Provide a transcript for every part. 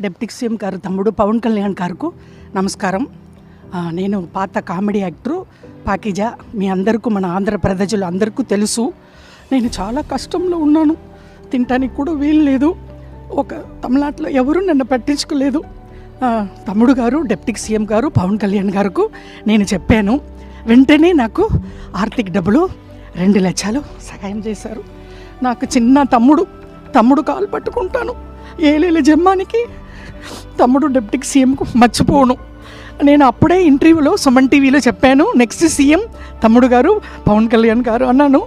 Deputy CM గారు తమ్ముడు పవన్ కళ్యాణ్ గారికి నమస్కారం. నేను పాత కామెడీ యాక్టరు పాకిజా. మీ అందరికీ, మన ఆంధ్ర ప్రజలు అందరికీ తెలుసు. నేను చాలా కష్టంలో ఉన్నాను, తినటానికి కూడా వీలు లేదు. ఒక తమిళనాడులో ఎవరు నన్ను పట్టించుకోలేదు. తమ్ముడు గారు డిప్యూటీ సీఎం గారు పవన్ కళ్యాణ్ గారికి నేను చెప్పాను. వెంటనే నాకు ఆర్థిక డబ్బులు 2 లక్షలు సహాయం చేశారు. నాకు చిన్న తమ్ముడు కాలు పట్టుకుంటాను. ఏలేల జమ్మానికి తమ్ముడు డిప్యూటీ సీఎంకు మర్చిపోను. నేను అప్పుడే ఇంటర్వ్యూలో సుమన్ టీవీలో చెప్పాను, నెక్స్ట్ సీఎం తమ్ముడు గారు పవన్ కళ్యాణ్ గారు అన్నాను.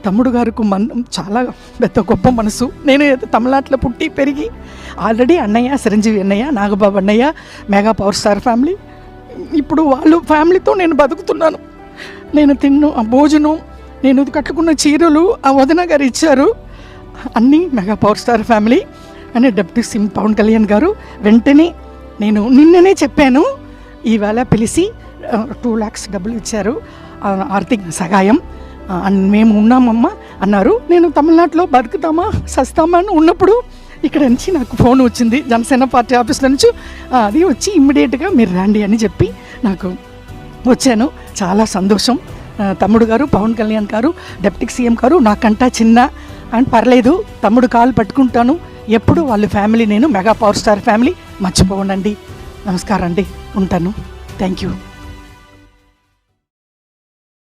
తమ్ముడు గారికి చాలా పెద్ద గొప్ప మనసు. నేను తమిళనాడులో పుట్టి పెరిగి ఆల్రెడీ అన్నయ్య చిరంజీవి అన్నయ్య, నాగబాబు అన్నయ్య, మెగా పవర్ స్టార్ ఫ్యామిలీ, ఇప్పుడు వాళ్ళు ఫ్యామిలీతో నేను బతుకుతున్నాను. నేను ఆ భోజనం, నేను కట్టుకున్న చీరలు ఆ వదిన గారు ఇచ్చారు, అన్నీ మెగా పవర్ స్టార్ ఫ్యామిలీ అని డిప్యూటీ సీఎం పవన్ కళ్యాణ్ గారు. వెంటనే నేను నిన్ననే చెప్పాను, ఈవేళ పిలిచి 2 lakhs డబ్బులు ఇచ్చారు, ఆర్థిక సహాయం. మేము ఉన్నామమ్మా అన్నారు. నేను తమిళనాడులో బతుకుతామా సస్తామా అని ఉన్నప్పుడు ఇక్కడ నుంచి నాకు ఫోన్ వచ్చింది జనసేన పార్టీ ఆఫీస్లో నుంచి. అది వచ్చి ఇమ్మీడియట్గా మీరు రండి అని చెప్పి నాకు వచ్చాను. చాలా సంతోషం. తమ్ముడు గారు పవన్ కళ్యాణ్ గారు డిప్యూటీ సీఎం గారు నాకంటా చిన్న అని పర్లేదు, తమ్ముడు కాలు పట్టుకుంటాను ఎప్పుడు. వాళ్ళ ఫ్యామిలీ నేను మెగా పవర్ స్టార్ ఫ్యామిలీ మర్చిపోనండి. నమస్కారం అండి, ఉంటాను. Thank you.